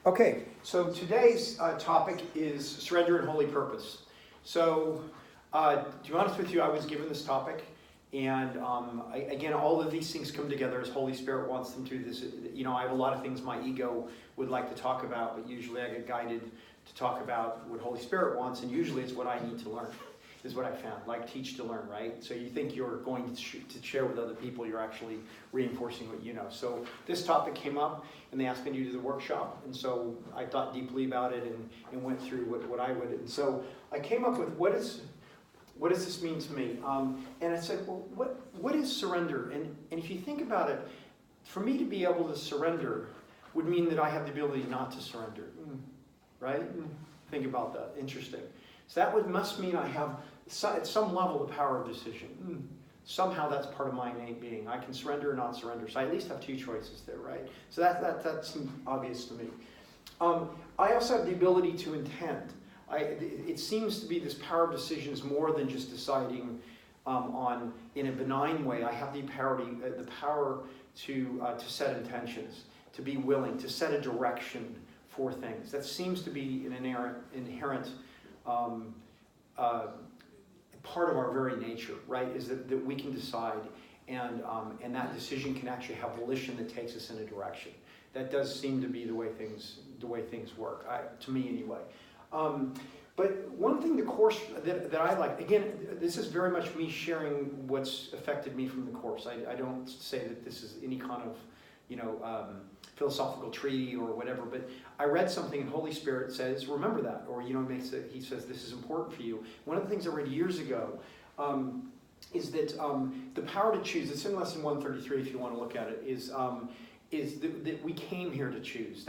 Okay, so today's topic is surrender and holy purpose. So, to be honest with you, I was given this topic, and again, all of these things come together as Holy Spirit wants them to. This, I have a lot of things my ego would like to talk about, but usually I get guided to talk about what Holy Spirit wants, and usually it's what I need to learn, is what I found. Like teach to learn, right? So you think you're going to share with other people, you're actually reinforcing what you know. So this topic came up, and they asked me to do the workshop, and so I thought deeply about it and went through what I would. And so I came up with what does this mean to me? And I said, well, what is surrender? And if you think about it, for me to be able to surrender would mean that I have the ability not to surrender, right? Think about that. Interesting. So that must mean I have, at some level, the power of decision. Somehow that's part of my innate being. I can surrender or not surrender. So I at least have two choices there, right? So that seems obvious to me. I also have the ability to intend. It seems to be this power of decision is more than just deciding in a benign way. I have the power to set intentions, to be willing, to set a direction for things. That seems to be an inherent part of our very nature, right? Is that we can decide, and that decision can actually have volition that takes us in a direction. That does seem to be the way things work, to me anyway. But one thing the course that I like, again, this is very much me sharing what's affected me from the course. I don't say that this is any kind of, philosophical treaty or whatever, but I read something and Holy Spirit says, remember that, or, he says, this is important for you. One of the things I read years ago is that the power to choose, it's in lesson 133 if you want to look at it, is that we came here to choose.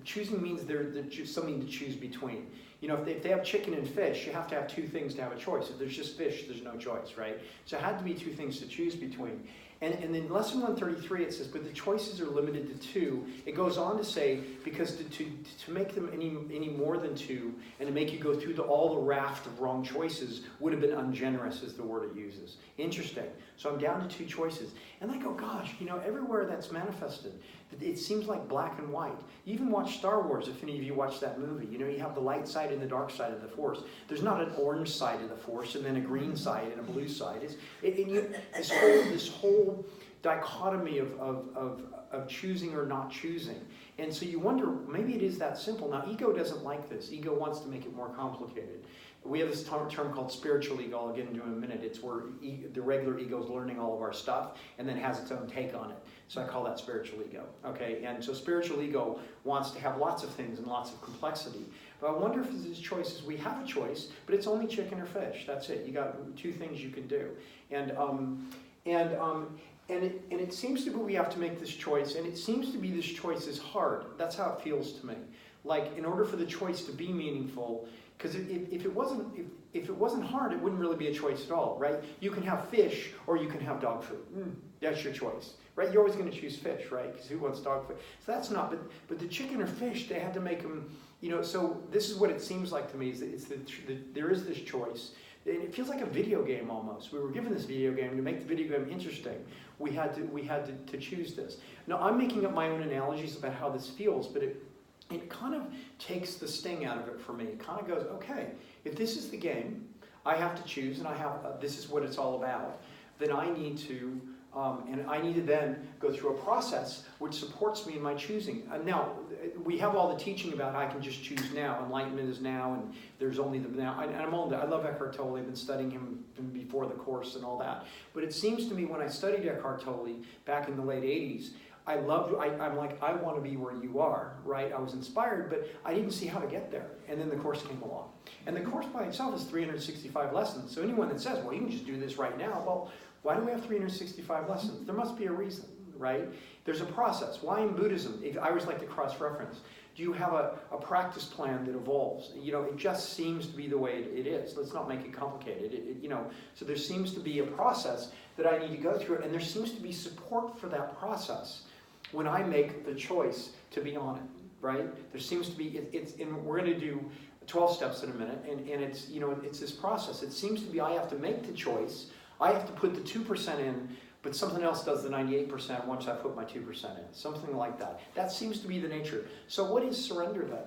Choosing means there's something to choose between. If they have chicken and fish, you have to have two things to have a choice. If there's just fish, there's no choice, right? So it had to be two things to choose between. And in lesson 133 it says, but the choices are limited to two. It goes on to say, because to make them any more than two, and to make you go through all the raft of wrong choices would have been ungenerous, is the word it uses. Interesting. So I'm down to two choices. And I go, gosh, everywhere that's manifested, it seems like black and white. You even watch Star Wars, if any of you watch that movie. You have the light side and the dark side of the Force. There's not an orange side of the Force and then a green side and a blue side. This whole dichotomy of choosing or not choosing. And so you wonder, maybe it is that simple. Now, ego doesn't like this. Ego wants to make it more complicated. We have this term called spiritual ego. I'll get into in a minute. It's where the regular ego is learning all of our stuff and then has its own take on it. So I call that spiritual ego. Okay, and so spiritual ego wants to have lots of things and lots of complexity. But I wonder if these choices, we have a choice, but it's only chicken or fish. That's it. You got two things you can do. And it seems to be we have to make this choice, and it seems to be this choice is hard. That's how it feels to me. Like, in order for the choice to be meaningful, because if it wasn't hard, it wouldn't really be a choice at all, right? You can have fish or you can have dog food. That's your choice, right? You're always going to choose fish, right? Because who wants dog food? So that's not. But the chicken or fish, they had to make them. So this is what it seems like to me: is that there is this choice. And it feels like a video game almost. We were given this video game to make the video game interesting. We had to choose this. Now I'm making up my own analogies about how this feels, but it kind of takes the sting out of it for me. It kind of goes, okay, if this is the game, I have to choose, and this is what it's all about. Then I need to, then go through a process which supports me in my choosing. Now, we have all the teaching about I can just choose now. Enlightenment is now, and there's only the now. I love Eckhart Tolle. I've been studying him before the course and all that. But it seems to me when I studied Eckhart Tolle back in the late 80s, I'm like, I want to be where you are, right? I was inspired, but I didn't see how to get there. And then the course came along. And the course by itself is 365 lessons. So anyone that says, well, you can just do this right now, well, why do we have 365 lessons? There must be a reason, right? There's a process. Why in Buddhism? I always like to cross-reference. Do you have a practice plan that evolves? It just seems to be the way it is. Let's not make it complicated. So there seems to be a process that I need to go through, and there seems to be support for that process when I make the choice to be on it, right? There seems to be, and we're going to do 12 steps in a minute, and it's this process. It seems to be I have to make the choice, I have to put the 2% in, but something else does the 98% once I put my 2% in, something like that. That seems to be the nature. So what is surrender then?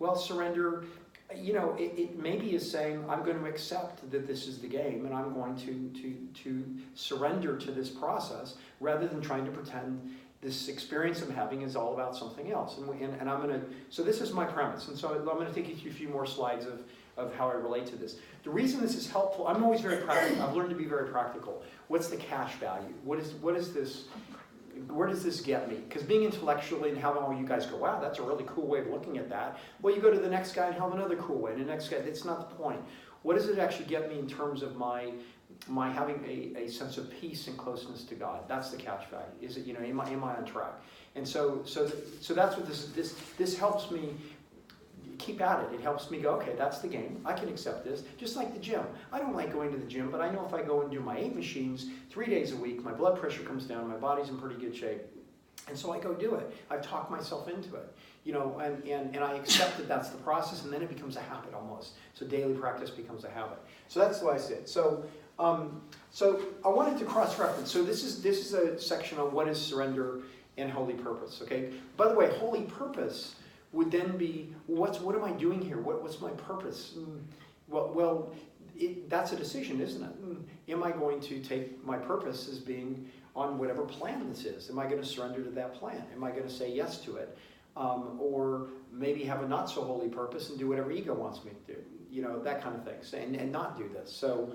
Well, surrender, it maybe is saying, I'm going to accept that this is the game, and I'm going to surrender to this process, rather than trying to pretend this experience I'm having is all about something else. And I'm going to, so this is my premise. And so I'm going to take you through a few more slides of how I relate to this. The reason this is helpful, I'm always very practical. I've learned to be very practical. What's the cash value? What is this? Where does this get me? Because being intellectually and having all you guys go, wow, that's a really cool way of looking at that. Well, you go to the next guy and have another cool way, and the next guy, that's not the point. What does it actually get me in terms of my having a sense of peace and closeness to God? That's the cash value. Is it, am I on track? And so that's what this helps me keep at it. It helps me go, okay, that's the game. I can accept this. Just like the gym. I don't like going to the gym, but I know if I go and do my 8 machines 3 days a week, my blood pressure comes down, my body's in pretty good shape. And so I go do it. I've talked myself into it. And I accept that that's the process, and then it becomes a habit almost. So daily practice becomes a habit. So that's the way I see it. So I wanted to cross-reference. So this is a section on what is surrender and holy purpose. Okay. By the way, holy purpose would then be, what am I doing here? What's my purpose? Well, that's a decision, isn't it? Am I going to take my purpose as being on whatever plan this is? Am I going to surrender to that plan? Am I going to say yes to it? Or maybe have a not so holy purpose and do whatever ego wants me to do, that kind of thing, and not do this. So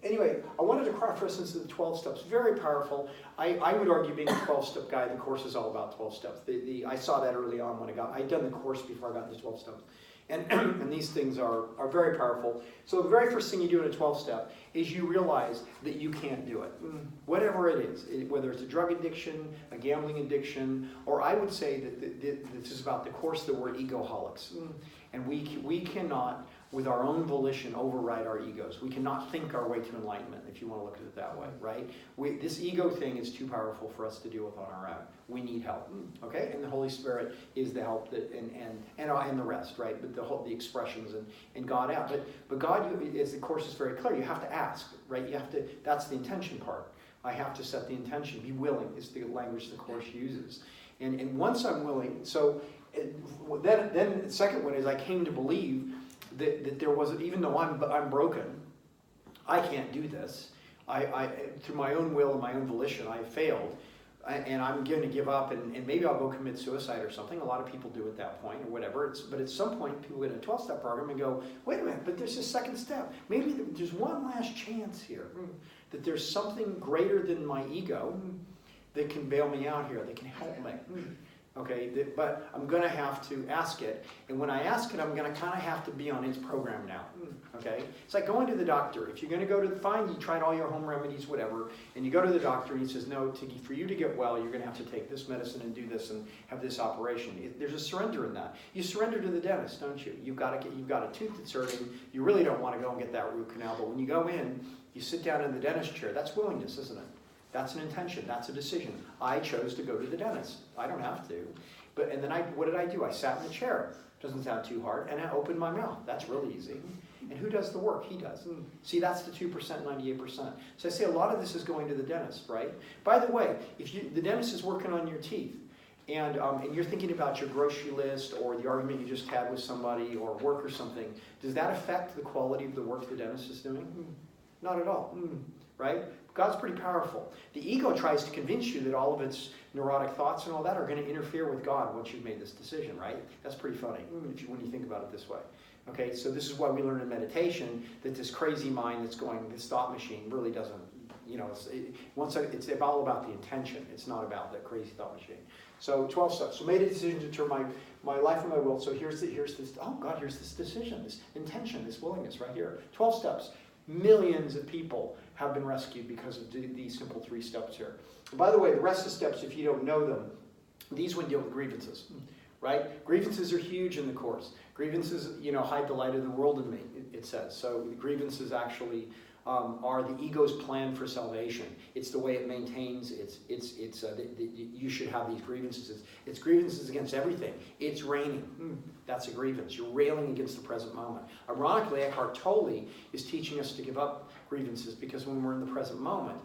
anyway, I wanted to cross-reference the 12 steps. Very powerful. I would argue, being a 12-step guy, the course is all about 12 steps. I saw that early on when I'd done the course before I got into 12 steps. And these things are very powerful. So the very first thing you do in a 12-step is you realize that you can't do it. Whatever it is, whether it's a drug addiction, a gambling addiction, or I would say that this is about the course that we're egoholics. And we cannot, with our own volition, override our egos. We cannot think our way to enlightenment, if you want to look at it that way, right? This ego thing is too powerful for us to deal with on our own. We need help, okay? And the Holy Spirit is the help that, and the rest, right? But the expressions and God out. But God, as the course is very clear, you have to ask, right? You have to. That's the intention part. I have to set the intention. Be willing is the language the course uses. And once I'm willing, so then the second one is I came to believe that there wasn't, even though I'm broken, I can't do this. I through my own will and my own volition, I failed, and I'm going to give up, and maybe I'll go commit suicide or something. A lot of people do at that point, or whatever. But at some point, people get a 12-step program and go, wait a minute, but there's a second step. Maybe there's one last chance here, that there's something greater than my ego that can bail me out here, that can help me. Okay, but I'm going to have to ask it, and when I ask it, I'm going to kind of have to be on its program now. Okay, it's like going to the doctor. If you're going to go to you tried all your home remedies, whatever, and you go to the doctor and he says, no, for you to get well, you're going to have to take this medicine and do this and have this operation. There's a surrender in that. You surrender to the dentist, don't you? You've got a tooth that's hurting. You really don't want to go and get that root canal, but when you go in, you sit down in the dentist chair. That's willingness, isn't it? That's an intention. That's a decision. I chose to go to the dentist. I don't have to. And then what did I do? I sat in the chair. Doesn't sound too hard. And I opened my mouth. That's really easy. And who does the work? He does. See, that's the 2%, 98%. So I say a lot of this is going to the dentist, right? By the way, the dentist is working on your teeth, and you're thinking about your grocery list or the argument you just had with somebody or work or something, does that affect the quality of the work the dentist is doing? Not at all, right? God's pretty powerful. The ego tries to convince you that all of its neurotic thoughts and all that are going to interfere with God once you've made this decision, right? That's pretty funny when you think about it this way. Okay, so this is why we learn in meditation that this crazy mind that's going, this thought machine really doesn't, it's all about the intention. It's not about the crazy thought machine. So 12 steps. So made a decision to turn my life and my will. So here's this decision, this intention, this willingness right here. 12 steps. Millions of people have been rescued because of these simple 3 steps here. And by the way, the rest of the steps, if you don't know them, these would deal with grievances, right? Grievances are huge in the course. Grievances, hide the light of the world in me, it says. So grievances actually are the ego's plan for salvation. It's the way it maintains. You should have these grievances. It's grievances against everything. It's raining. That's a grievance. You're railing against the present moment. Ironically, Eckhart Tolle is teaching us to give up grievances because when we're in the present moment,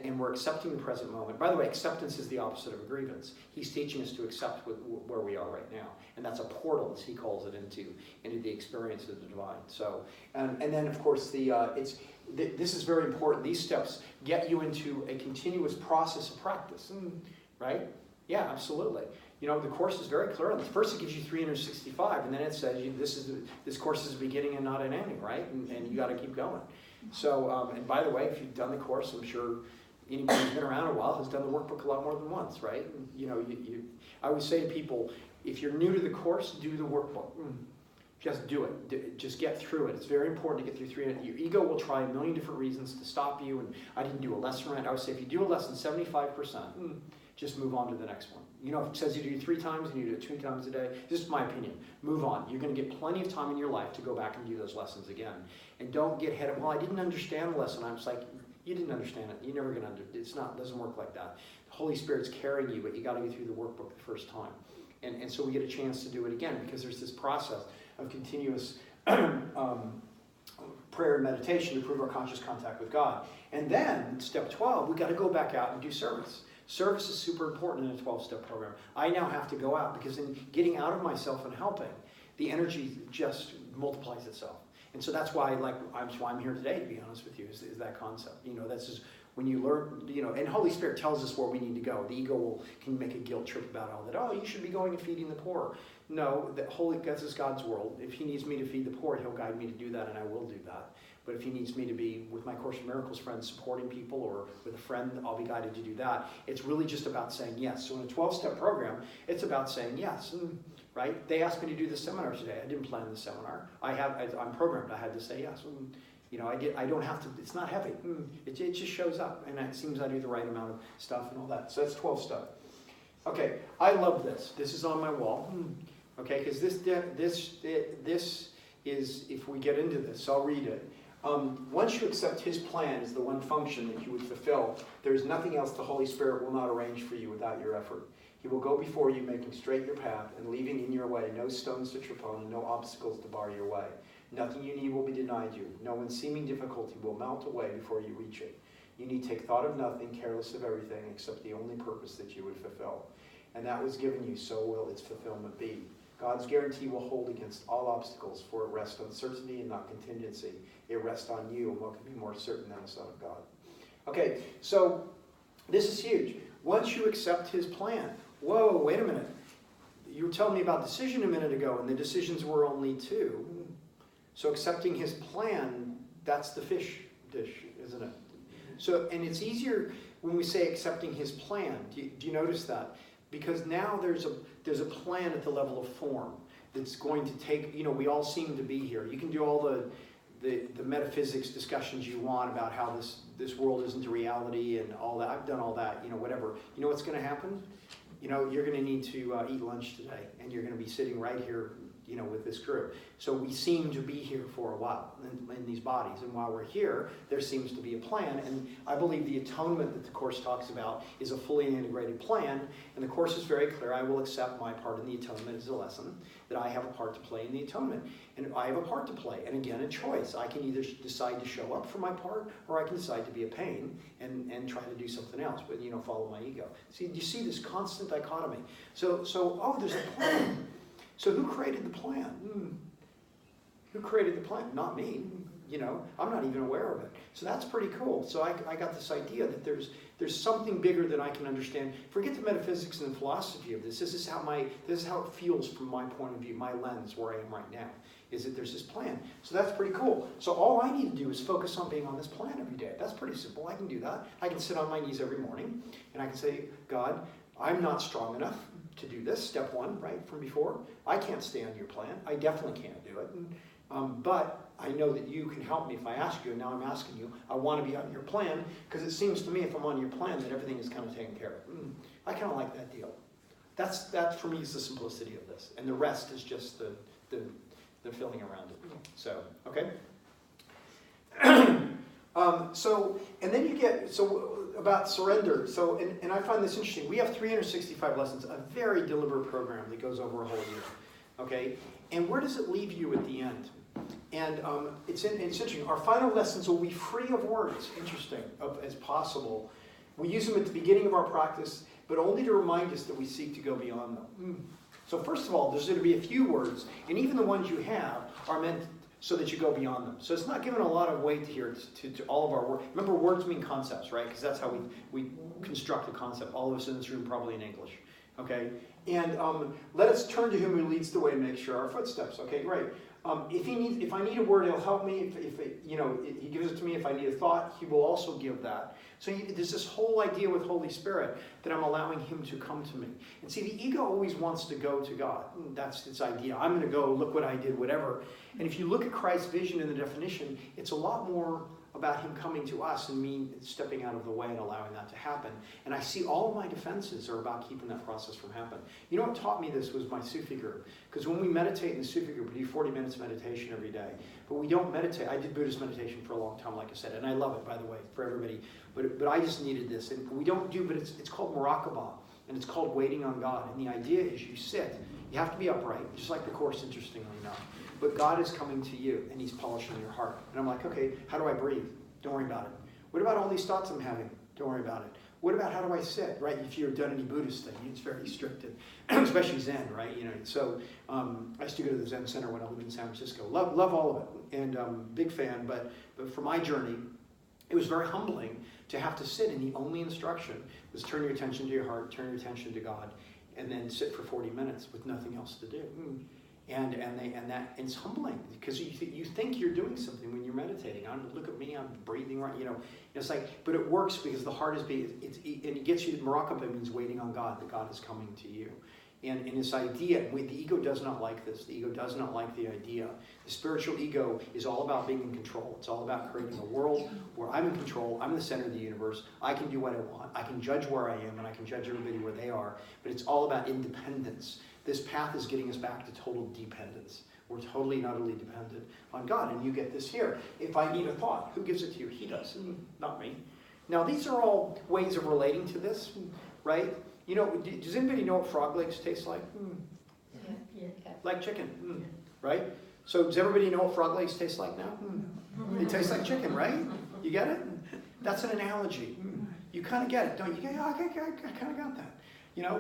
and we're accepting the present moment. By the way, acceptance is the opposite of a grievance. He's teaching us to accept where we are right now, and that's a portal, as he calls it, into the experience of the divine. So, and then of course this is very important. These steps get you into a continuous process of practice, right? Yeah, absolutely. You know, the course is very clear on this. First, it gives you 365, and then it says this course is a beginning and not an ending, right? And you got to keep going. So, and by the way, if you've done the course, I'm sure anybody who's been around a while has done the workbook a lot more than once, right? And, you know, I always say to people, if you're new to the course, do the workbook. Just do it. Just get through it. It's very important to get through 300. Your ego will try a million different reasons to stop you. And I didn't do a lesson right. I would say if you do a lesson 75%, just move on to the next one. You know, if it says you do 3 times and you do it 2 times a day, this is my opinion. Move on. You're going to get plenty of time in your life to go back and do those lessons again. And don't get ahead of, well, I didn't understand the lesson. I was like, you didn't understand it. You're never going to understand. It doesn't work like that. The Holy Spirit's carrying you, but you got to go through the workbook the first time. And so we get a chance to do it again because there's this process of continuous prayer and meditation to improve our conscious contact with God. And then, step 12, we got to go back out and do service. Service is super important in a 12-step program. I now have to go out because in getting out of myself and helping, the energy just multiplies itself. And so that's why, I'm here today, to be honest with you, is that concept. You know, that's just when you learn, you know, and Holy Spirit tells us where we need to go. The ego can make a guilt trip about all that. Oh, you should be going and feeding the poor. No, this is God's world. If he needs me to feed the poor, he'll guide me to do that, and I will do that. But if he needs me to be with my Course in Miracles friends supporting people or with a friend, I'll be guided to do that. It's really just about saying yes. So in a 12-step program, it's about saying yes, right? They asked me to do the seminar today. I didn't plan the seminar. I'm programmed. I had to say yes. You know, I don't have to, it's not heavy. It just shows up, and it seems I do the right amount of stuff and all that. So that's 12 stuff. Okay, I love this. This is on my wall. Okay, because this is, if we get into this, I'll read it. Once you accept his plan as the one function that you would fulfill, there is nothing else the Holy Spirit will not arrange for you without your effort. He will go before you, making straight your path and leaving in your way no stones to trip on and no obstacles to bar your way. Nothing you need will be denied you. No unseeming difficulty will melt away before you reach it. You need take thought of nothing, careless of everything, except the only purpose that you would fulfill. And that was given you, so will its fulfillment be. God's guarantee will hold against all obstacles, for it rests on certainty and not contingency. It rests on you, and what can be more certain than the Son of God? Okay, so this is huge. Once you accept his plan, whoa, wait a minute. You were telling me about decision a minute ago, and the decisions were only 2. So accepting his plan, that's the fish dish, isn't it? So, and it's easier when we say accepting his plan. Do you notice that? Because now there's a plan at the level of form that's going to take, you know, we all seem to be here. You can do all the metaphysics discussions you want about how this world isn't a reality and all that. I've done all that, you know, whatever. You know what's going to happen? You know, you're going to need to eat lunch today, and you're going to be sitting right here, you know, with this group. So we seem to be here for a while in these bodies. And while we're here, there seems to be a plan. And I believe the atonement that the Course talks about is a fully integrated plan. And the Course is very clear. I will accept my part in the atonement as a lesson, that I have a part to play in the atonement. And I have a part to play. And again, a choice. I can either decide to show up for my part, or I can decide to be a pain and try to do something else, but, you know, follow my ego. See, you see this constant dichotomy. So oh, there's a plan. So who created the plan? Who created the plan? Not me. You know, I'm not even aware of it. So that's pretty cool. So I got this idea that there's something bigger than I can understand. Forget the metaphysics and the philosophy of this. This is how it feels from my point of view, my lens, where I am right now, is that there's this plan. So that's pretty cool. So all I need to do is focus on being on this plan every day. That's pretty simple. I can do that. I can sit on my knees every morning, and I can say, God, I'm not strong enough to do this, step 1, right, from before. I can't stay on your plan. I definitely can't do it. But I know that you can help me if I ask you, and now I'm asking you. I want to be on your plan, because it seems to me if I'm on your plan that everything is kind of taken care of. I kind of like that deal. That for me is the simplicity of this, and the rest is just the filling around it. So, okay? And then you get, about surrender. So, and I find this interesting. We have 365 lessons, a very deliberate program that goes over a whole year. Okay? And where does it leave you at the end? And it's interesting. Our final lessons will be free of words, interesting, as possible. We use them at the beginning of our practice, but only to remind us that we seek to go beyond them. So first of all, there's going to be a few words, and even the ones you have are meant so that you go beyond them. So it's not given a lot of weight here to all of our words. Remember, words mean concepts, right? Because that's how we construct a concept. All of us in this room probably in English. Okay? And let us turn to him who leads the way and make sure our footsteps. Okay, great. If I need a word, he'll help me. He gives it to me. If I need a thought, he will also give that. So there's this whole idea with Holy Spirit that I'm allowing him to come to me. And see, the ego always wants to go to God. That's its idea. I'm going to go, look what I did, whatever. And if you look at Christ's vision in the definition, it's a lot more about him coming to us and me stepping out of the way and allowing that to happen. And I see all of my defenses are about keeping that process from happening. You know what taught me this was my Sufi group. Because when we meditate in the Sufi group, we do 40 minutes of meditation every day. But we don't meditate. I did Buddhist meditation for a long time, like I said, and I love it, by the way, for everybody. But I just needed this. And we don't do, but it's called muraqabah, and it's called waiting on God. And the idea is you sit. You have to be upright, just like the Course, interestingly enough. But God is coming to you, and he's polishing your heart. And I'm like, okay, how do I breathe? Don't worry about it. What about all these thoughts I'm having? Don't worry about it. What about how do I sit, right? If you've done any Buddhist thing, it's very restricted, especially Zen, right? So I used to go to the Zen Center when I lived in San Francisco. Love all of it, and big fan. But for my journey, it was very humbling to have to sit, and the only instruction was turn your attention to your heart, turn your attention to God, and then sit for 40 minutes with nothing else to do. And it's humbling because you think you're doing something when you're meditating. Look at me, I'm breathing right. It's like, but it works because the heart is being. And it gets you to muraqabah, means waiting on God. That God is coming to you. And this idea, the ego does not like this. The ego does not like the idea. The spiritual ego is all about being in control. It's all about creating a world where I'm in control. I'm the center of the universe. I can do what I want. I can judge where I am, and I can judge everybody where they are. But it's all about independence. This path is getting us back to total dependence. We're totally and utterly dependent on God. And you get this here. If I need a thought, who gives it to you? He does, not me. Now, these are all ways of relating to this, right? Does anybody know what frog legs taste like? Yeah. Like chicken, right? So does everybody know what frog legs taste like now? It tastes like chicken, right? You get it? That's an analogy. You kind of get it, don't you? Yeah, I kind of got that.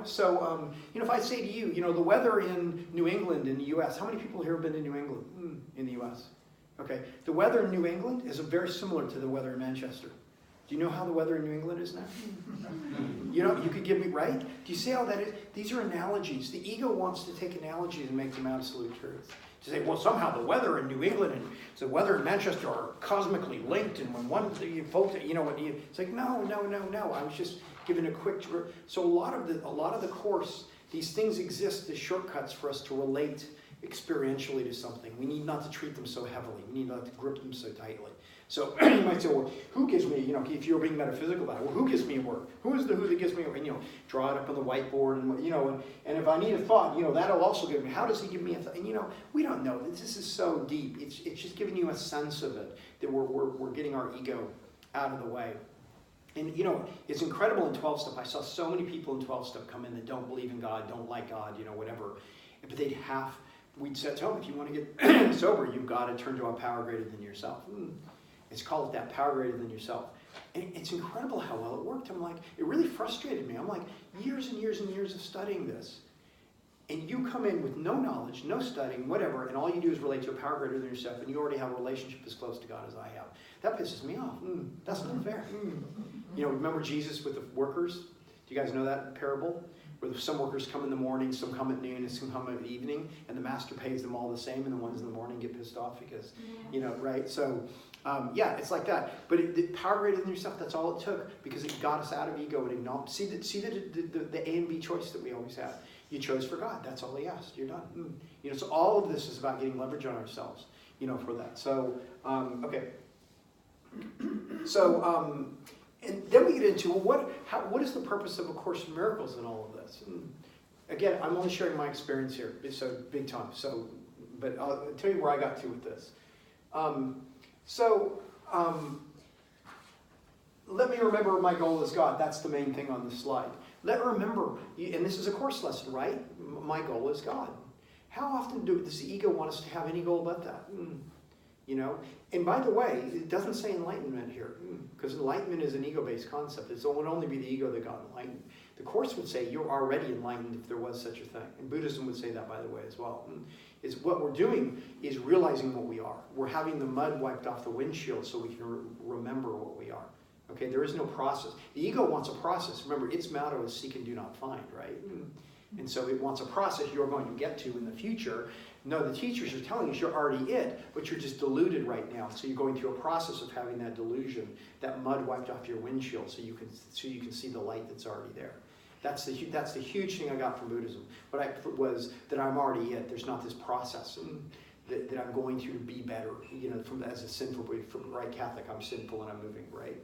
So if I say to you, the weather in New England in the U.S., how many people here have been to New England in the U.S.? Okay, the weather in New England is very similar to the weather in Manchester. Do you know how the weather in New England is now? You could give me, right? Do you see how that is? These are analogies. The ego wants to take analogies and make them absolute truth. To say, well, somehow the weather in New England and the weather in Manchester are cosmically linked, and when one, it's like, no. I was just giving a quick. So a lot of the Course, these things exist as shortcuts for us to relate experientially to something. We need not to treat them so heavily. We need not to grip them so tightly. So you might say, well, who gives me, if you're being metaphysical about it, well, who gives me a word? Who is the who that gives me a word? And, draw it up on the whiteboard, and if I need a thought, that'll also give me, how does he give me a thought? And, we don't know. This is so deep. It's just giving you a sense of it, that we're getting our ego out of the way. And, it's incredible in 12-step. I saw so many people in 12-step come in that don't believe in God, don't like God, whatever. But we'd say, tell them, if you want to get sober, you've got to turn to a power greater than yourself. It's called that, power greater than yourself. And it's incredible how well it worked. I'm like, it really frustrated me. I'm like, years and years and years of studying this. And you come in with no knowledge, no studying, whatever, and all you do is relate to a power greater than yourself, and you already have a relationship as close to God as I have. That pisses me off. That's not fair. Remember Jesus with the workers? Do you guys know that parable? Where some workers come in the morning, some come at noon, and some come at evening, and the master pays them all the same, and the ones in the morning get pissed off because, right? So, it's like that. But the power greater than yourself, that's all it took, because it got us out of ego and acknowledged. See the A and B choice that we always have. You chose for God. That's all he asked. You're done. So all of this is about getting leverage on ourselves, for that. So, okay. So, and then we get into, well, what is the purpose of A Course in Miracles in all of this? And again, I'm only sharing my experience here, so big time. So, but I'll tell you where I got to with this. Let me remember my goal is God. That's the main thing on the slide. Let me remember, and this is a Course lesson, right? My goal is God. How often does the ego want us to have any goal but that? you know? And by the way, it doesn't say enlightenment here, because enlightenment is an ego-based concept. It would only be the ego that got enlightened. The Course would say you're already enlightened if there was such a thing. And Buddhism would say that, by the way, as well. Is what we're doing is realizing what we are. We're having the mud wiped off the windshield so we can remember what we are. Okay, there is no process. The ego wants a process. Remember, its motto is seek and do not find, right? And so it wants a process you're going to get to in the future. No, the teachers are telling us you're already it, but you're just deluded right now. So you're going through a process of having that delusion, that mud wiped off your windshield, so you can see the light that's already there. That's the huge thing I got from Buddhism. What was that I'm already it. There's not this process that I'm going through to be better. You know, as a sinful, from right Catholic, I'm sinful and I'm moving right.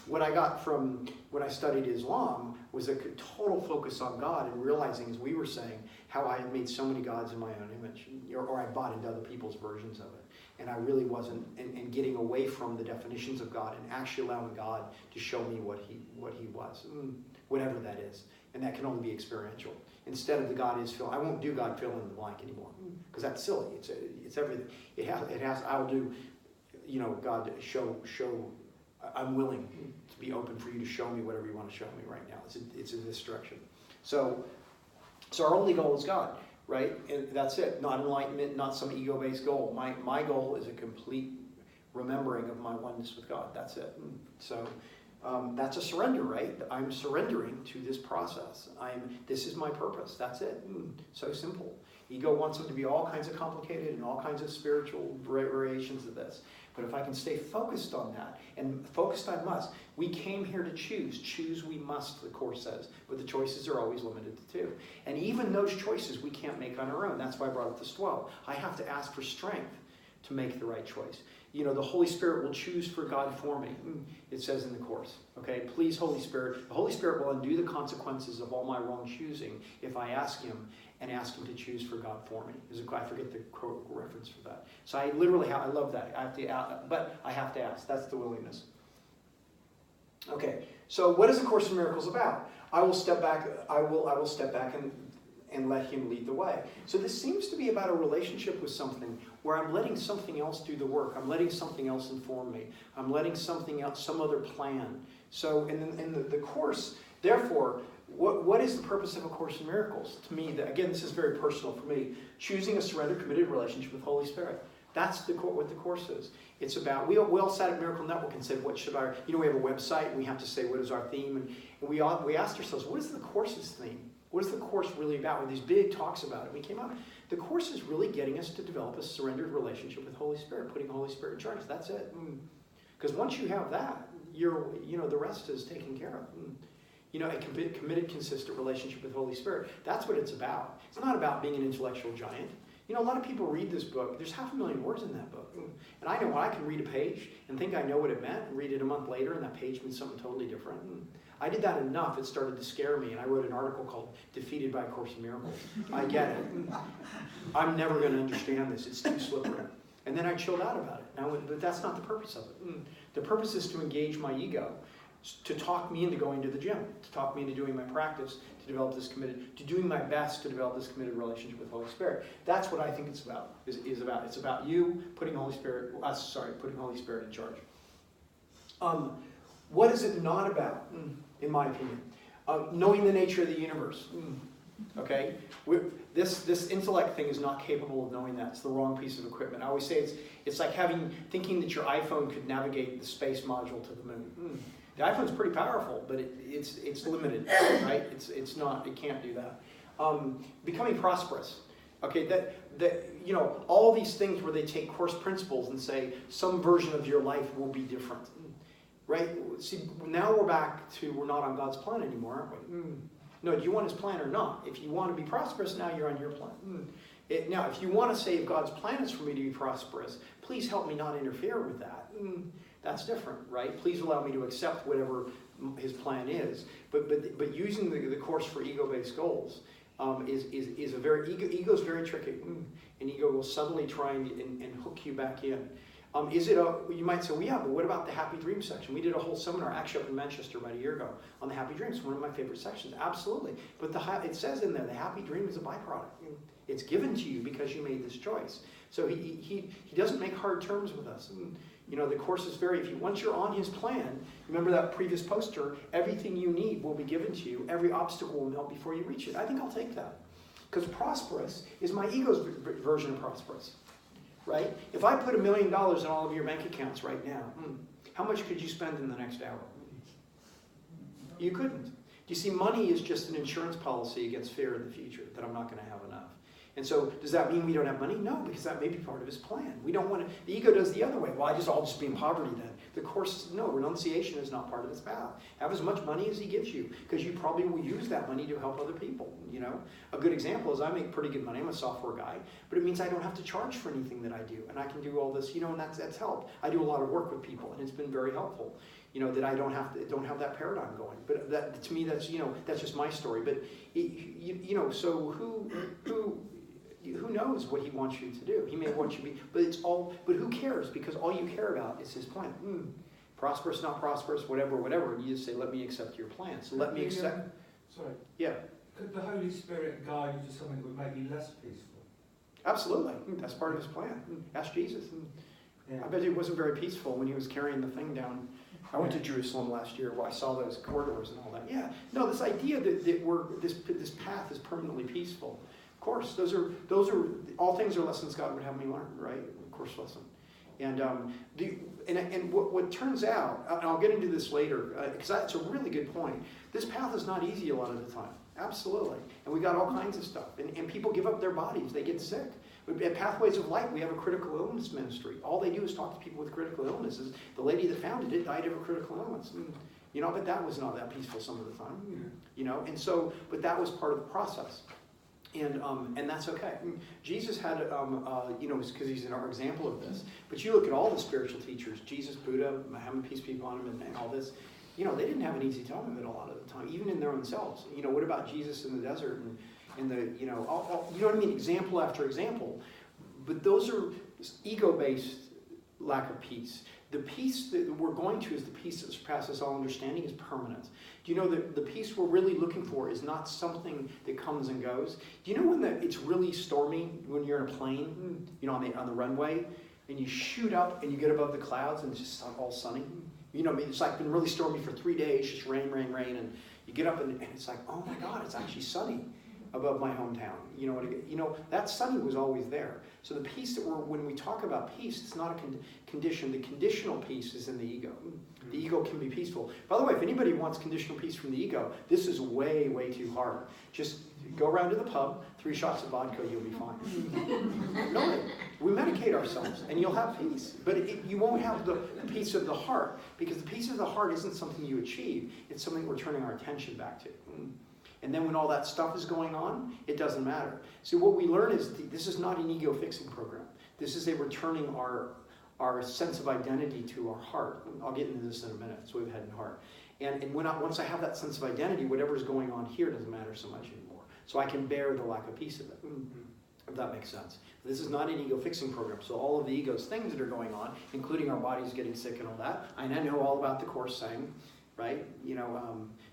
What I got from when I studied Islam was a total focus on God and realizing, as we were saying, how I had made so many gods in my own image, or I bought into other people's versions of it. And I really wasn't, and getting away from the definitions of God and actually allowing God to show me what he was, whatever that is. And that can only be experiential. Instead of the God is fill, I won't do God fill in the blank anymore, because that's silly. It's everything. I'll do, you know, God show. I'm willing to be open for you to show me whatever you want to show me right now. It's in this direction. So our only goal is God, right? And that's it. Not enlightenment, not some ego-based goal. My goal is a complete remembering of my oneness with God. That's it. So that's a surrender, right? I'm surrendering to this process. This is my purpose. That's it. So simple. Ego wants them to be all kinds of complicated and all kinds of spiritual variations of this. But if I can stay focused on that, and focused I must. We came here to choose. Choose we must, the Course says. But the choices are always limited to two. And even those choices we can't make on our own. That's why I brought up this 12. I have to ask for strength to make the right choice. You know, the Holy Spirit will choose for God for me. It says in the Course. Okay, please, Holy Spirit. The Holy Spirit will undo the consequences of all my wrong choosing if I ask Him and ask Him to choose for God for me. I forget the quote reference for that. So I literally I love that. But I have to ask. That's the willingness. Okay, so what is the Course in Miracles about? I will step back. I will step back and let Him lead the way. So this seems to be about a relationship with something where I'm letting something else do the work. I'm letting something else inform me. I'm letting something else, some other plan. So in the Course, therefore, what is the purpose of A Course in Miracles? To me, again, this is very personal for me. Choosing a surrendered, committed relationship with Holy Spirit. That's what the Course is. It's about, we all sat at Miracle Network and said, what should our, you know, we have a website and we have to say what is our theme. And we asked ourselves, what is the Course's theme? What is the Course really about? With these big talks about it, we came up. The Course is really getting us to develop a surrendered relationship with Holy Spirit, putting Holy Spirit in charge. That's it. Because once you have that, the rest is taken care of. You know, a committed, consistent relationship with Holy Spirit. That's what it's about. It's not about being an intellectual giant. You know, a lot of people read this book. There's 500,000 words in that book. And I know I can read a page and think I know what it meant and read it a month later and that page means something totally different. I did that enough, it started to scare me, and I wrote an article called Defeated by A Course in Miracles. I get it. I'm never going to understand this. It's too slippery. And then I chilled out about it. But that's not the purpose of it. The purpose is to engage my ego, to talk me into going to the gym, to talk me into doing my practice, to develop this committed, to doing my best to develop this committed relationship with Holy Spirit. That's what I think it's about. It's about you putting Holy Spirit in charge. What is it not about, in my opinion? Knowing the nature of the universe. Okay? This intellect thing is not capable of knowing that. It's the wrong piece of equipment. I always say it's like thinking that your iPhone could navigate the space module to the moon. The iPhone's pretty powerful, but it's limited, right? It's not. It can't do that. Becoming prosperous. Okay, you know, all these things where they take Course principles and say some version of your life will be different. Right? See, now we're back to we're not on God's plan anymore, aren't we? No, do you want His plan or not? If you want to be prosperous, now you're on your plan. Now, if you want to say if God's plan is for me to be prosperous, please help me not interfere with that. That's different, right? Please allow me to accept whatever His plan is. But using the Course for ego-based goals is a very ego's very tricky, and ego will subtly try and hook you back in. You might say, well, yeah, but what about the Happy Dreams section? We did a whole seminar actually up in Manchester about a year ago on the Happy Dreams, one of my favorite sections. Absolutely. But it says in there, the happy dream is a byproduct. It's given to you because you made this choice. So he doesn't make hard terms with us. And, the course is once you're on his plan, remember that previous poster, everything you need will be given to you. Every obstacle will melt before you reach it. I think I'll take that. Because prosperous is my ego's version of prosperous. Right? If I put $1 million in all of your bank accounts right now, how much could you spend in the next hour? You couldn't. Do you see, money is just an insurance policy against fear in the future, that I'm not going to have enough. And so, does that mean we don't have money? No, because that may be part of his plan. We don't want to, the ego does the other way. Well, I'll just be in poverty then. The Course, no, renunciation is not part of this path. Have as much money as he gives you, because you probably will use that money to help other people, A good example is I make pretty good money. I'm a software guy, but it means I don't have to charge for anything that I do. And I can do all this, and that's helped. I do a lot of work with people, and it's been very helpful. That I don't have that paradigm going. But that, to me, that's just my story. But so who knows what he wants you to do? He may want you to be, but who cares? Because all you care about is his plan. Prosperous, not prosperous, whatever. And you just say, let me accept your plan. So let me accept. Sorry. Yeah. Could the Holy Spirit guide you to something that would make you less peaceful? Absolutely. That's part of his plan. Ask Jesus. I bet he wasn't very peaceful when he was carrying the thing down. I went to Jerusalem last year where I saw those corridors and all that. Yeah. No, this idea that this path is permanently peaceful. Of course, those are all things are lessons God would have me learn, right? Of course, lesson. And what turns out, and I'll get into this later, because that's a really good point. This path is not easy a lot of the time. Absolutely. And we got all kinds of stuff. And people give up their bodies. They get sick. At Pathways of Light, we have a critical illness ministry. All they do is talk to people with critical illnesses. The lady that founded it died of a critical illness. But that was not that peaceful some of the time. And so, but that was part of the process. And that's okay. Jesus had, because he's our example of this. But you look at all the spiritual teachers, Jesus, Buddha, Muhammad, peace be upon him, and all this. They didn't have an easy time of it a lot of the time, even in their own selves. What about Jesus in the desert and the, all, you know what I mean? Example after example. But those are ego-based lack of peace. The peace that we're going to is the peace that surpasses all understanding is permanent. Do you know that the peace we're really looking for is not something that comes and goes? Do you know when it's really stormy, when you're in a plane, on the runway, and you shoot up and you get above the clouds and it's just all sunny? It's like been really stormy for 3 days, just rain, and you get up and it's like, oh my God, it's actually sunny above my hometown. That sunny was always there. So the peace when we talk about peace, it's not a condition. The conditional peace is in the ego. The ego can be peaceful. By the way, if anybody wants conditional peace from the ego, this is way, way too hard. Just go around to the pub, 3 shots of vodka, you'll be fine. No, we medicate ourselves and you'll have peace. But you won't have the peace of the heart, because the peace of the heart isn't something you achieve. It's something we're turning our attention back to. And then when all that stuff is going on, it doesn't matter. So what we learn is this is not an ego fixing program. This is a returning our sense of identity to our heart. I'll get into this in a minute. So we have head and heart. And once I have that sense of identity, whatever's going on here doesn't matter so much anymore. So I can bear the lack of peace of it, if that makes sense. This is not an ego fixing program. So all of the ego's things that are going on, including our bodies getting sick and all that, and I know all about the Course saying, right?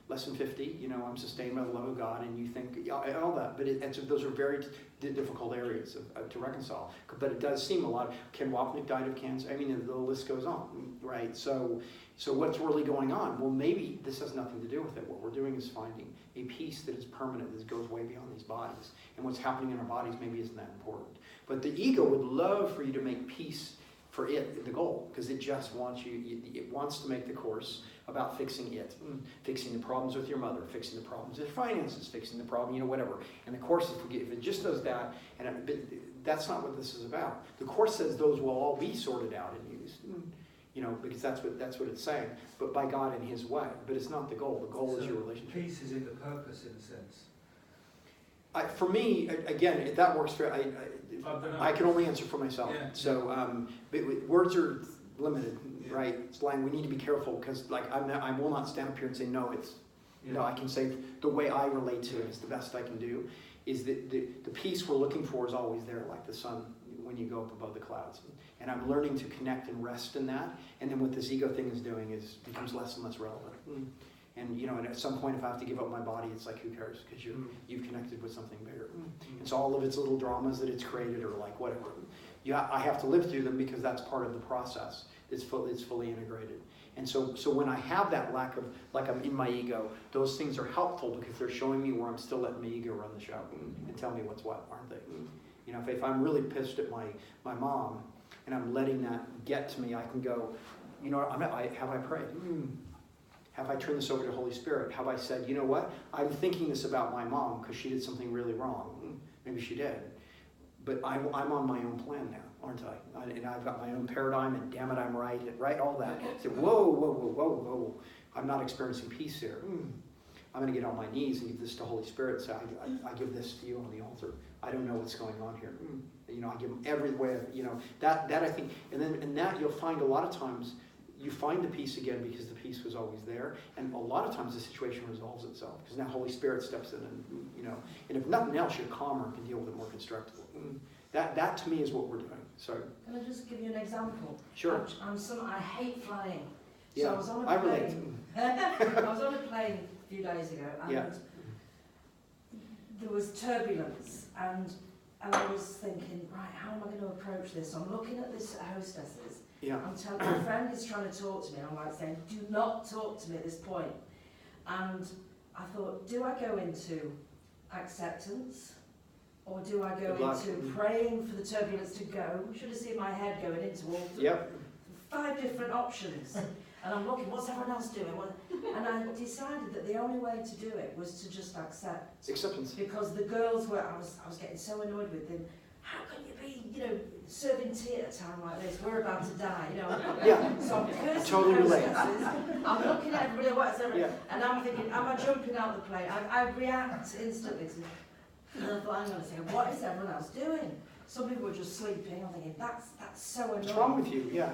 Lesson 50, I'm sustained by the love of God, and you think, all that. But those are very difficult areas to reconcile. But it does seem a lot. Ken Wapnick died of cancer. I mean, the list goes on, right? So what's really going on? Well, maybe this has nothing to do with it. What we're doing is finding a peace that is permanent, that goes way beyond these bodies. And what's happening in our bodies maybe isn't that important. But the ego would love for you to make peace for it, the goal, because it just wants it wants to make the Course about fixing it, fixing the problems with your mother, fixing the problems with finances, fixing the problem, whatever. And the Course, if it just does that, that's not what this is about. The Course says those will all be sorted out and used, because that's what it's saying. But by God in His way. But it's not the goal. The goal is your relationship. Peace is in the purpose, in a sense. For me, again, that works for. I can only answer for myself. Yeah. So, words are limited, right? It's like we need to be careful because, I will not stand up here and say no. No. I can say the way I relate to it is the best I can do. Is that the peace we're looking for is always there, like the sun when you go up above the clouds. And I'm learning to connect and rest in that. And then what this ego thing is doing is becomes less and less relevant. And you know, and at some point, if I have to give up my body, it's like, who cares? Because you've connected with something bigger. And so all of its little dramas that it's created, or like whatever, I have to live through them because that's part of the process. It's fully integrated. And so when I have that lack of, like I'm in my ego, those things are helpful because they're showing me where I'm still letting my ego run the show and tell me what's what, aren't they? You know, if I'm really pissed at my mom and I'm letting that get to me, I can go, you know, have I prayed? Have I turned this over to the Holy Spirit? Have I said, you know what? I'm thinking this about my mom because she did something really wrong. Maybe she did. But I'm on my own plan now, aren't I? And I've got my own paradigm, and damn it, I'm right, all that. So, whoa. I'm not experiencing peace here. I'm going to get on my knees and give this to Holy Spirit. Say, I give this to you on the altar. I don't know what's going on here. You know, I give them every way of, you know, that I think, and then in that you'll find a lot of times, you find the peace again because the peace was always there, and a lot of times the situation resolves itself because now Holy Spirit steps in, and you know, and if nothing else, you're calmer and can deal with it more constructively. That to me is what we're doing. So can I just give you an example? Sure. I hate flying. So Yeah, I was on a I plane. relate. I was on a plane a few days ago, and there was turbulence, and I was thinking, right, how am I going to approach this? So I'm looking at this hostesses. Yeah. I'm telling my friend is trying to talk to me, and I'm like saying, do not talk to me at this point. And I thought, do I go into acceptance, or do I go into praying for the turbulence to go? You should have seen my head going into all 5 different options. And I'm looking, what's everyone else doing? And I decided that the only way to do it was to just accept. Acceptance. Because the girls were, I was getting so annoyed with them. How can you be, you know, serving tea at a time like this? We're about to die, you know. Yeah. So I'm cursing Totally relate. I'm looking at everybody, what's everybody, and I'm thinking, am I jumping out the plane? I react instantly to, and I thought, I'm going to say, what is everyone else doing? Some people were just sleeping. I'm thinking, that's so annoying. What's wrong with you? Yeah.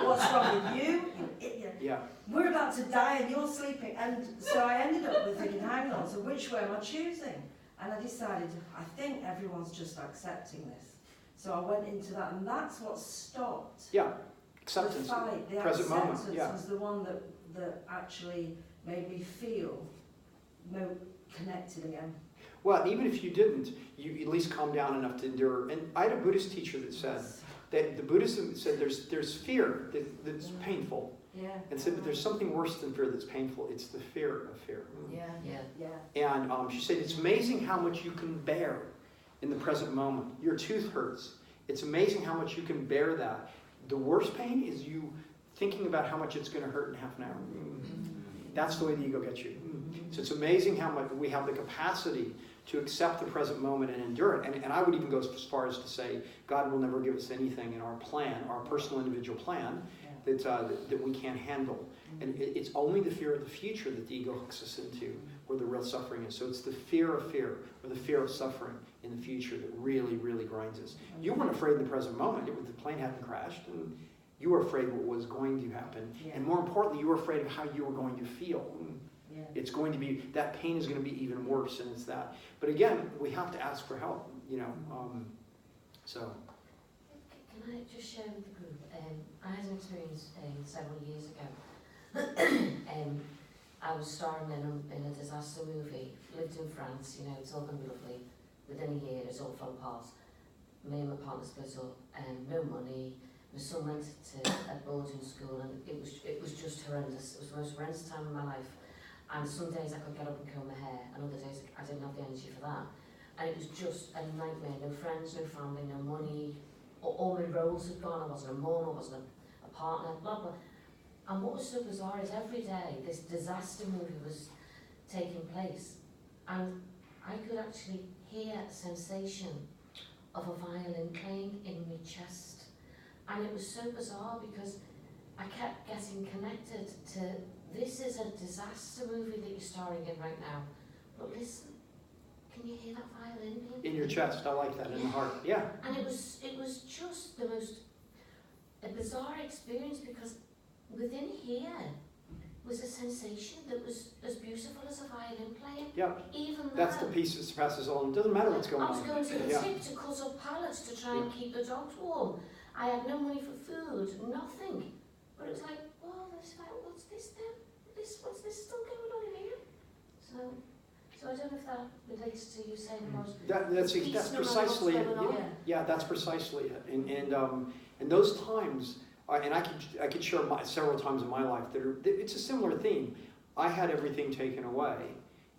What's wrong with you? You idiot. Yeah. We're about to die and you're sleeping. And so I ended up with thinking, hang on, so which way am I choosing? And I decided, I think everyone's just accepting this. So I went into that, and that's what stopped. Yeah. Acceptance. The fight, the present acceptance moment. Yeah. was the one that actually made me feel connected again. Well, even if you didn't, you at least calm down enough to endure. And I had a Buddhist teacher that said that the Buddhism said there's fear that's painful. Yeah. And said, but there's something worse than fear that's painful. It's the fear of fear. Yeah. And she said, it's amazing how much you can bear in the present moment. Your tooth hurts. It's amazing how much you can bear that. The worst pain is you thinking about how much it's going to hurt in half an hour. That's the way the ego gets you. So it's amazing how much we have the capacity to accept the present moment and endure it. And I would even go as far as to say, God will never give us anything in our plan, our personal individual plan, that we can't handle. And it's only the fear of the future that the ego hooks us into, where the real suffering is. So it's the fear of fear, or the fear of suffering in the future that really, really grinds us. You weren't afraid in the present moment. The plane hadn't crashed, and you were afraid what was going to happen. And more importantly, you were afraid of how you were going to feel. It's going to be, that pain is going to be even worse, and it's that. But again, we have to ask for help, you know. So. Can I just share with the group? I had an experience several years ago. I was starring in a disaster movie, lived in France, you know, it's all going to be lovely. Within a year, it's all fell apart. Me and my partner split up, no money. My son went to a boarding school, and it was just horrendous. It was the most horrendous time of my life. And some days I could get up and comb my hair, and other days I didn't have the energy for that. And it was just a nightmare. No friends, no family, no money. All my roles had gone. I wasn't a mum, I wasn't a partner, blah, blah. And what was so bizarre is every day this disaster movie was taking place, and I could actually hear a sensation of a violin playing in my chest. And it was so bizarre because I kept getting connected to, this is a disaster movie that you're starring in right now. But listen, can you hear that violin? In your chest, I like that, in the heart. Yeah. And it was just the most bizarre experience, because within here, was a sensation that was as beautiful as a violin player. Yeah, Even that's the though piece that surpasses all. It doesn't matter what's going I was on. going to the Yeah. tip to cut up pallets to try and keep the dogs warm. I had no money for food, nothing. But it was like, oh, what's this then? What's this still going on in here? So I don't know if that relates to you saying about That's peace no matter precisely what's it. going on. Yeah, that's precisely it. And those times, and I could share several times in my life it's a similar theme. I had everything taken away,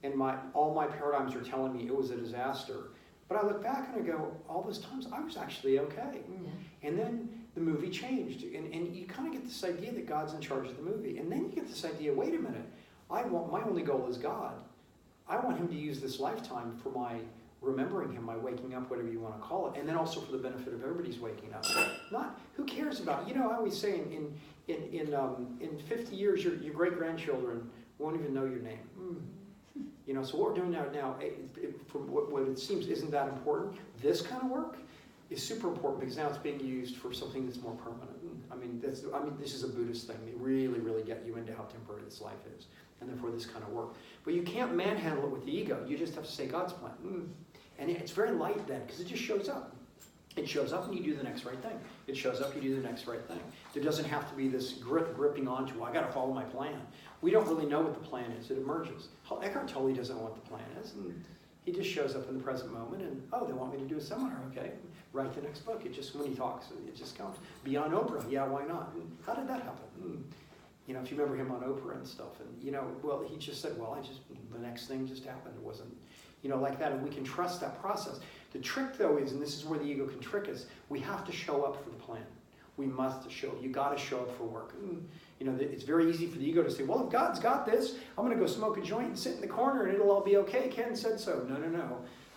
and all my paradigms are telling me it was a disaster. But I look back and I go, all those times I was actually okay. Yeah. And then the movie changed, and you kind of get this idea that God's in charge of the movie, and then you get this idea, wait a minute, my only goal is God. I want him to use this lifetime for my remembering him, my waking up, whatever you want to call it, and then also for the benefit of everybody's waking up. Not who cares about, I always say in 50 years your great grandchildren won't even know your name. So what we're doing now, from what it seems, isn't that important. This kind of work is super important because now it's being used for something that's more permanent. This is a Buddhist thing. They really, really get you into how temporary this life is, and therefore this kind of work. But you can't manhandle it with the ego. You just have to say God's plan. And it's very light then, because it just shows up. It shows up and you do the next right thing. It shows up, you do the next right thing. There doesn't have to be this gripping onto, I got to follow my plan. We don't really know what the plan is. It emerges. Eckhart Tolle doesn't know what the plan is. And he just shows up in the present moment and, they want me to do a seminar. Okay, write the next book. When he talks, it just comes. Be on Oprah. Yeah, why not? And how did that happen? If you remember him on Oprah and stuff. And, he just said, the next thing just happened. It wasn't, like that. And we can trust that process. The trick, though, is, and this is where the ego can trick us, we have to show up for the plan. We must show up. You got to show up for work. It's very easy for the ego to say, well, if God's got this, I'm going to go smoke a joint and sit in the corner and it'll all be okay. Ken said so. No.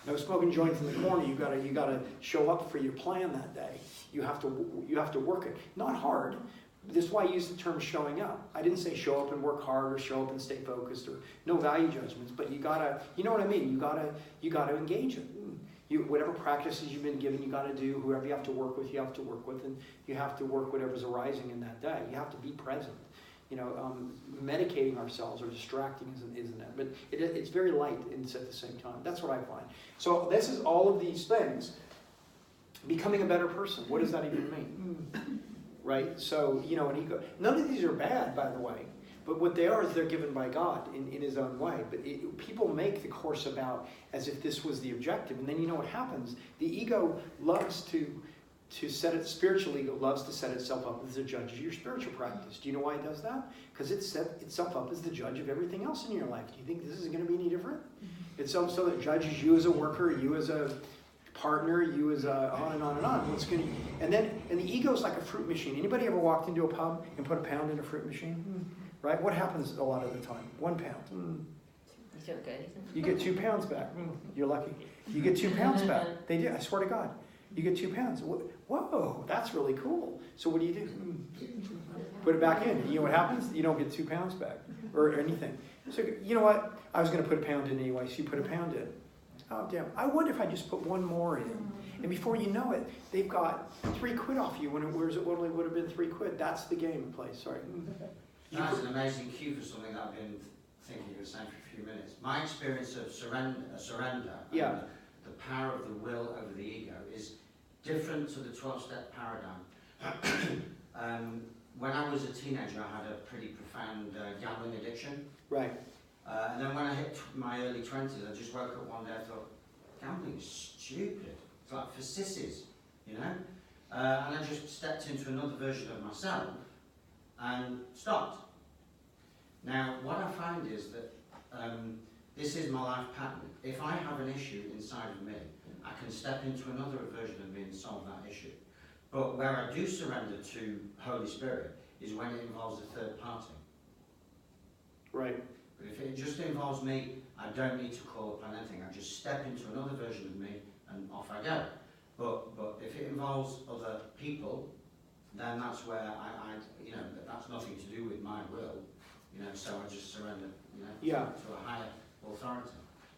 No smoking joints in the corner. You got to show up for your plan that day. You have to work it. Not hard. This is why I use the term showing up. I didn't say show up and work hard or show up and stay focused or no value judgments, but you gotta, you know what I mean? You gotta engage it. Whatever practices you've been given, you gotta do. Whoever you have to work with, and you have to work whatever's arising in that day. You have to be present. Medicating ourselves or distracting isn't it? But it's very light and at the same time. That's what I find. So this is all of these things. Becoming a better person. What does that even mean? Right? So, an ego. None of these are bad, by the way. But what they are is they're given by God in his own way. But people make the course about as if this was the objective. And then you know what happens? The ego loves spiritual ego loves to set itself up as the judge of your spiritual practice. Do you know why it does that? Because it set itself up as the judge of everything else in your life. Do you think this is going to be any different? It's so that it judges you as a worker, you as a partner, you as on and on and on. And the ego is like a fruit machine. Anybody ever walked into a pub and put a pound in a fruit machine? Right? What happens a lot of the time? 1 pound. You don't get anything. You get 2 pounds back. You're lucky. You get 2 pounds back. They do. I swear to God. You get 2 pounds. Whoa, that's really cool. So what do? Put it back in. You know what happens? You don't get 2 pounds back or anything. So you know what? I was going to put a pound in anyway. So you put a pound in. Oh, damn. I wonder if I just put 1 more in. And before you know it, they've got £3 off you when it only would have been £3. That's the game in play. Sorry. That's an amazing cue for something that I've been thinking of saying for a few minutes. My experience of surrender Yeah. and the power of the will over the ego is different to the 12-step paradigm. When I was a teenager, I had a pretty profound gambling addiction. Right. And then when I hit my early 20s, I just woke up one day and thought, gambling is stupid. It's like for sissies, And I just stepped into another version of myself and stopped. Now, what I find is that this is my life pattern. If I have an issue inside of me, I can step into another version of me and solve that issue. But where I do surrender to Holy Spirit is when it involves a third party. Right. But if it just involves me, I don't need to call upon anything. I just step into another version of me and off I go. But if it involves other people, then that's where that's nothing to do with my will, so I just surrender, to a higher authority.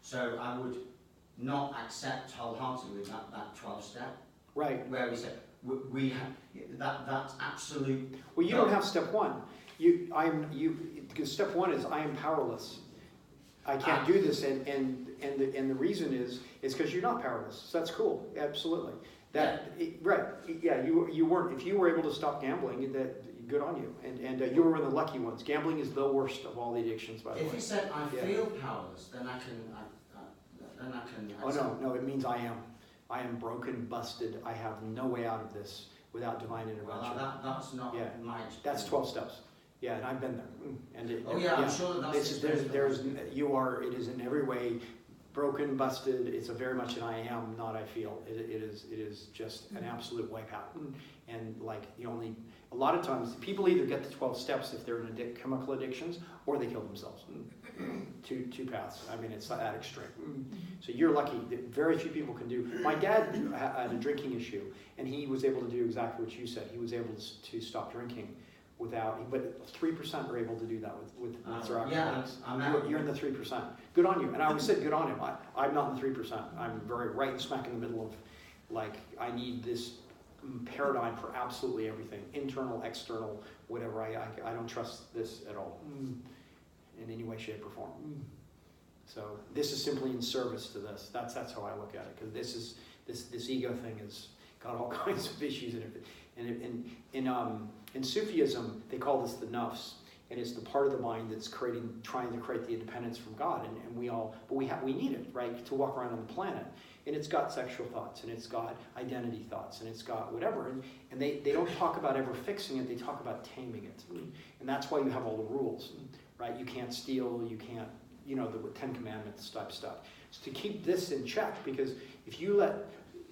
So I would not accept wholeheartedly that 12-step. Right. Where we say, we have, that's absolute. Well, you don't have step 1. because step one is I am powerless. I can't do this, and the reason is because you're not powerless. So that's cool, absolutely. Right, yeah. You weren't. If you were able to stop gambling, that good on you. And you were one of the lucky ones. Gambling is the worst of all the addictions, by the way. If you said I feel powerless, then I can. Oh no, it means I am. I am broken, busted. I have no way out of this without divine intervention. Well, that's not my experience. That's 12 steps. Yeah, and I've been there. I'm sure that's it is in every way broken, busted. It's a very much an I am, not I feel. It is just an absolute wipeout. And like a lot of times people either get the 12 steps if they're in chemical addictions, or they kill themselves. Two paths. I mean, it's not that extreme. So you're lucky that very few people can do. My dad had a drinking issue, and he was able to do exactly what you said. He was able to stop drinking but 3% are able to do that with alcoholics. You're in the 3%. Good on you. And I always said good on him. I'm not in the 3%. I'm very right smack in the middle of, I need this paradigm for absolutely everything, internal, external, whatever. I don't trust this at all in any way, shape, or form. So this is simply in service to this. That's how I look at it, because this ego thing has got all kinds of issues in it. And in Sufism, they call this the nafs, and it's the part of the mind that's trying to create the independence from God. And we need it, right, to walk around on the planet. And it's got sexual thoughts, and it's got identity thoughts, and it's got whatever. And they don't talk about ever fixing it, they talk about taming it. And that's why you have all the rules, right? You can't steal, you can't, the 10 Commandments type stuff. So to keep this in check, because if you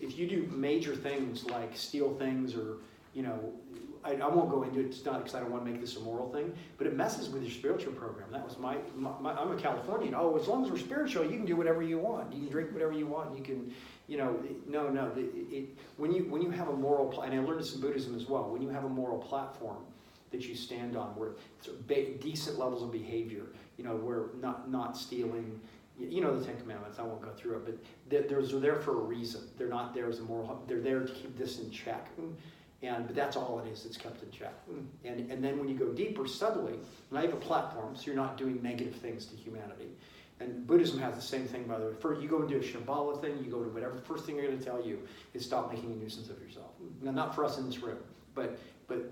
do major things like steal things or, I won't go into it, it's not because I don't want to make this a moral thing, but it messes with your spiritual program. That was I'm a Californian. Oh, as long as we're spiritual, you can do whatever you want. You can drink whatever you want. You can, no. When you have a moral, and I learned this in Buddhism as well, when you have a moral platform that you stand on, where it's decent levels of behavior, where not stealing, the 10 Commandments, I won't go through it, but they're there for a reason. They're not there as a moral, they're there to keep this in check. But that's all it is, it's kept in check. And then when you go deeper, subtly, now you have a platform, so you're not doing negative things to humanity. And Buddhism has the same thing, by the way. First, you go into a Shambhala thing, you go to whatever, first thing they're going to tell you is stop making a nuisance of yourself. Now, not for us in this room, but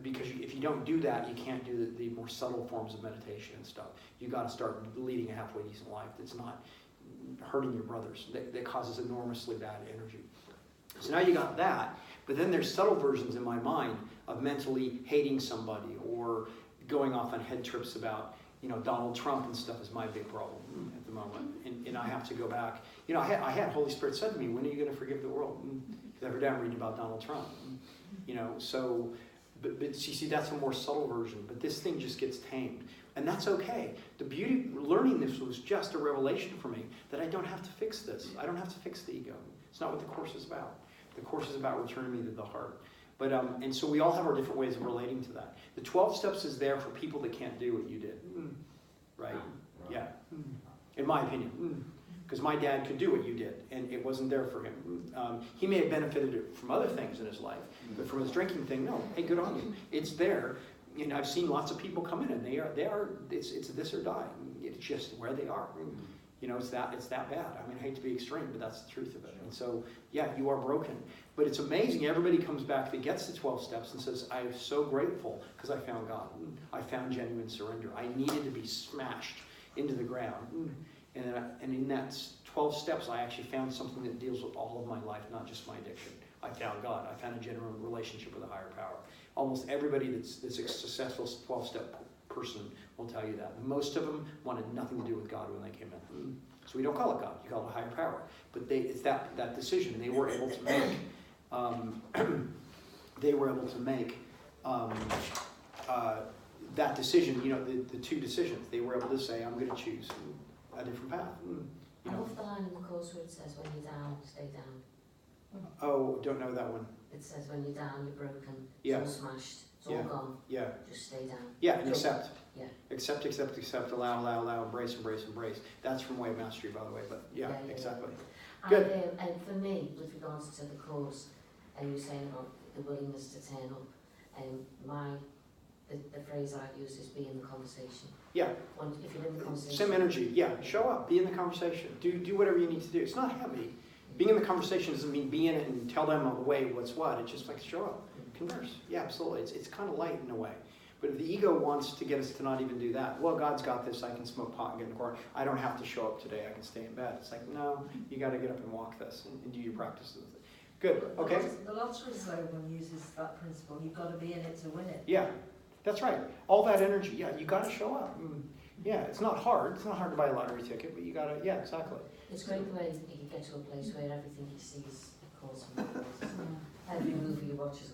because if you don't do that, you can't do the more subtle forms of meditation and stuff. You got to start leading a halfway decent life that's not hurting your brothers, that causes enormously bad energy. So now you got that, but then there's subtle versions in my mind of mentally hating somebody or going off on head trips about, Donald Trump and stuff is my big problem at the moment. And I have to go back. I had Holy Spirit said to me, when are you going to forgive the world? Because every day I'm reading about Donald Trump. So, but you see, that's a more subtle version, but this thing just gets tamed. And that's okay. The beauty, learning this was just a revelation for me that I don't have to fix this. I don't have to fix the ego. It's not what the Course is about. The Course is about returning me to the heart. But and so we all have our different ways of relating to that. The 12 steps is there for people that can't do what you did. Right? Yeah. In my opinion. Because my dad could do what you did, and it wasn't there for him. He may have benefited from other things in his life, but from his drinking thing, no. Hey, good on you. It's there. I've seen lots of people come in, and it's this or die. It's just where they are. It's that bad. I mean, I hate to be extreme, but that's the truth of it. And so, yeah, you are broken. But it's amazing. Everybody comes back that gets the 12 steps and says, I'm so grateful because I found God. I found genuine surrender. I needed to be smashed into the ground. And in that 12 steps, I actually found something that deals with all of my life, not just my addiction. I found God. I found a genuine relationship with a higher power. Almost everybody that's a successful 12-step person will tell you that. Most of them wanted nothing to do with God when they came in. So we don't call it God. You call it a higher power. But it's that decision they were able to make. That decision, the two decisions. They were able to say, I'm going to choose a different path. I love the line in the Course where it says, when you're down, stay down. Oh, don't know that one. It says, when you're down, you're broken, Yeah. it's all smashed, it's all gone, Yeah. just stay down. Yeah, and accept. Yeah. Accept, allow, embrace, embrace. That's from Way of Mastery, by the way, but yeah. Exactly. Good. And for me, with regards to the Course, and you were saying about the willingness to turn up, my the phrase I use is be in the conversation. Yeah. If you're in the conversation. Same energy, yeah. Show up, be in the conversation. Do whatever you need to do. It's not heavy. Being in the conversation doesn't mean be in it and tell them on the way what's what. It's just like show up, converse. Yeah, absolutely. It's kind of light in a way. But if the ego wants to get us to not even do that, well, God's got this. I can smoke pot and get in the corner. I don't have to show up today. I can stay in bed. It's like, no, you got to get up and walk this and do your practices. Good, okay. The lottery slogan uses that principle. You've got to be in it to win it. Yeah, that's right. All that energy, yeah, you got to show up. Yeah, it's not hard. It's not hard to buy a lottery ticket, but you got to, yeah, exactly. It's great the way you can get to a place where everything you see is a cause and effect. Every movie you watch is